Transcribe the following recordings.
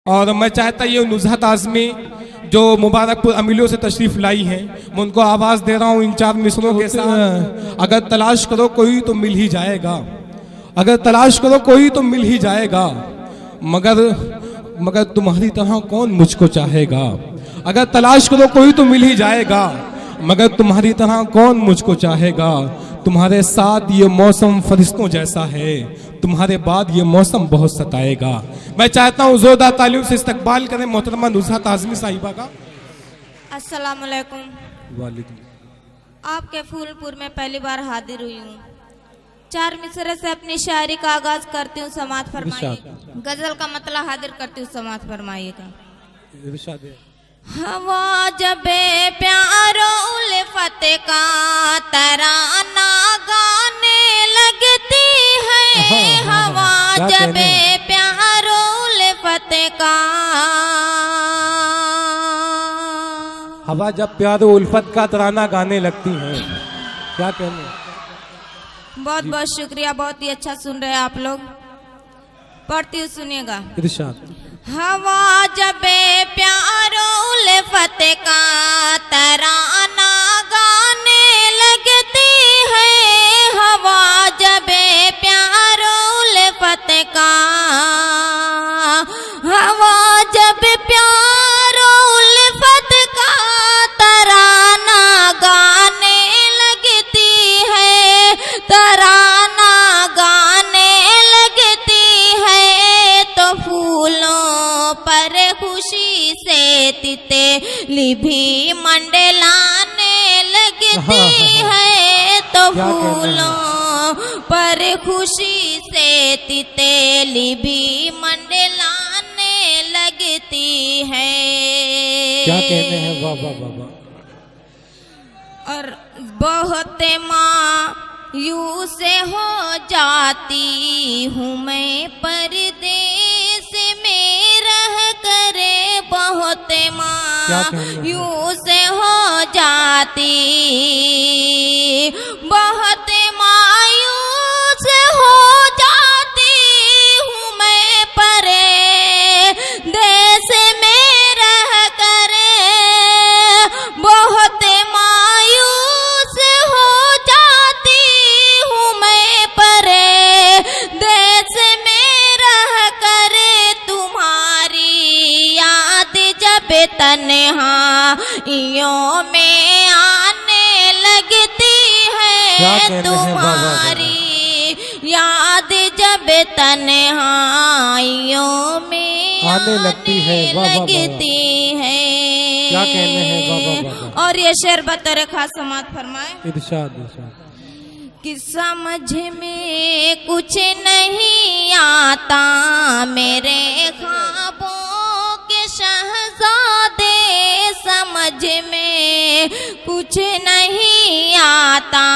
और मैं चाहता ये नुज़हत आज़मी जो मुबारकपुर अमीलों से तशरीफ़ लाई हैं, मैं उनको आवाज़ दे रहा हूँ इन चार मिसरों के साथ। अगर तलाश करो कोई तो मिल ही जाएगा, अगर तलाश करो कोई तो मिल ही जाएगा, मगर तुम्हारी तरह कौन मुझको चाहेगा। अगर तलाश करो कोई तो मिल ही जाएगा, मगर तुम्हारी तरह कौन मुझको चाहेगा। तुम्हारे साथ ये मौसम फरिश्तों जैसा है, तुम्हारे बाद ये मौसम बहुत सताएगा। मैं चाहता हूँ जोरदार तालियों से इस्तकबाल करें मोहतरमा नुज़हत आज़मी साहिबा का। अस्सलाम वालेकुम। वालेकुम। आपके फूलपुर में पहली बार हाजिर हुई हूँ। चार मिसरे से अपनी शायरी का आगाज करती हूँ, समात फरमाइए। गजल का मतलब हाजिर करती हूँ, समात फरमाइएगा। हवा जबे प्यारो उल्फत का तराना गाने लगती है, हवा जबे प्यारो उल्फत का, हवा जब प्यारो उल्फत का तराना गाने लगती है। क्या कहने। बहुत बहुत शुक्रिया, बहुत ही अच्छा सुन रहे हैं आप लोग। पढ़ती हूँ, सुनिएगा। इरशाद। हवा जबे प्यारो उल्फत का तराना गाने लगती है, हवा जबे प्यारो उल्फत का, हवा जब प्यारो उल्फत का तराना गाने लगती है, तराना गाने लगती है, तो फूलों पर खुशी से तितली भी मंडलाने लगती है, तो फूलों पर खुशी से तितली भी मंडलाने लगती है। क्या कहते हैं। वाह वाह वाह वाह। और बहुत मायूस से हो जाती हूँ मैं परदेस में रह करे, बहुत मायूस से हो जाती, बहुत मायूस हो जाती हूँ मैं परदेस में रह करे, बहुत मायूस हो जाती हूँ मैं परदेस में रह करे, तुम्हारी याद जब तन्हाइयों में आने लगती है, तुम्हारी याद जब तन्हाइयों में आने लगती है। क्या कहने हैं। वाह वाह वाह। और ये शेर बतौर खास समात फरमाए। इरशाद इरशाद। कि समझ में कुछ नहीं आता मेरे ख्वाबों के शहजादे, समझ में कुछ नहीं आता,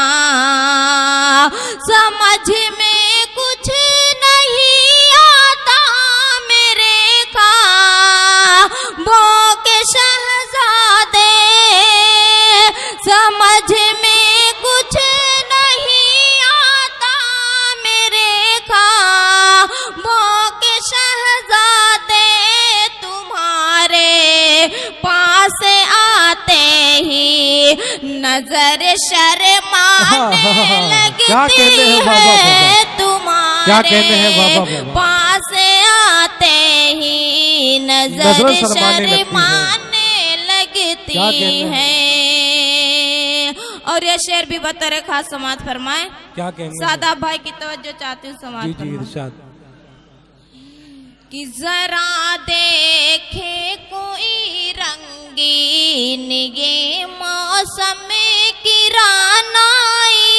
समझ में कुछ नहीं आता मेरे ख्वाबों के शहजादे, समझ में कुछ नहीं आता मेरे ख्वाबों के शहजादे, तुम्हारे पास आते ही नजर शर्माने लगती है, तुम्हारे पास आते ही नजर शर्माने लगती है। और ये शेर भी बतौर खास समात फरमाए। क्या कहने। सादा भाई की तवज्जो चाहती हूँ, समात जी इरशाद। कि जरा देखे कोई रंगीन ये मौसम की रानाई,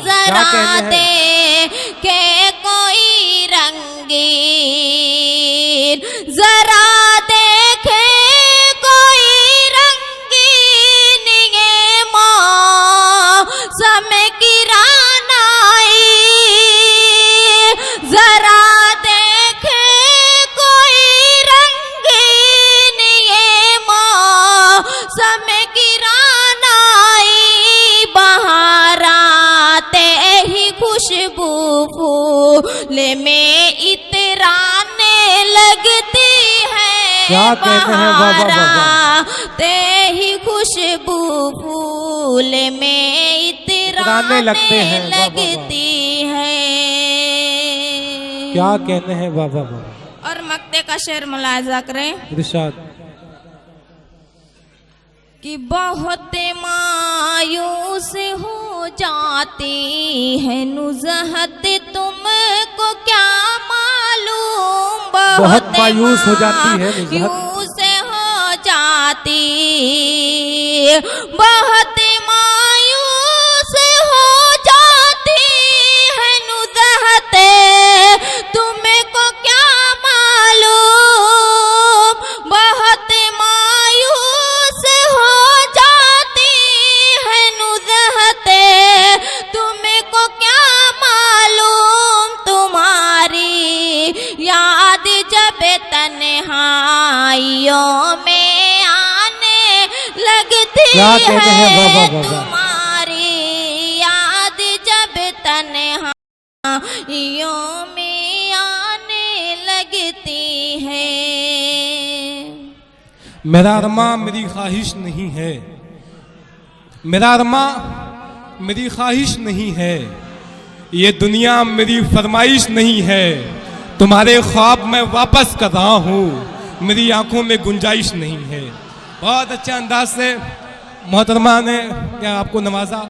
जरा देखे कोई रंगीन, जरा देखे कोई रंगीन ये मौसम की रानाई, जरा समय की रानाई, बहाराते ही खुशबू फूल में इतराने लगती है, क्या कहते हैं, वाह, वाह, वाह, वाह। ते ही खुशबू फूल में इतराने लगते हैं, वाह, वाह, वाह। लगती है। क्या कहते हैं, वाह वाह वाह। और मक्ते का शेर मुलाजा करें इरशाद। कि बहुत मायूस हो जाती है नुज़हत तुमको क्या मालूम। बहुत मायूस हो जाती है नुज़हत। मायूस हो जाती, बहुत मायूस हो जाती है नुज़हत तुमको क्या मालूम। बहुत मायूस हो जाती है नुज़हत तुमको क्या मालूम। तुम्हारी याद जब तन्हाइयों में आने लगती क्या कहते हैं, वाह, वाह, है। वाह, वाह। तुम्हारी याद जब तन्हाइयों में आने लगती है। मेरा अरमा मेरी ख्वाहिश नहीं है, मेरा अरमा मेरी ख्वाहिश नहीं है, ये दुनिया मेरी फरमाइश नहीं है। तुम्हारे ख्वाब मैं वापस कर रहा हूँ, मेरी आंखों में गुंजाइश नहीं है। बहुत अच्छे अंदाज से मोहतरमा ने क्या आपको नवाजा।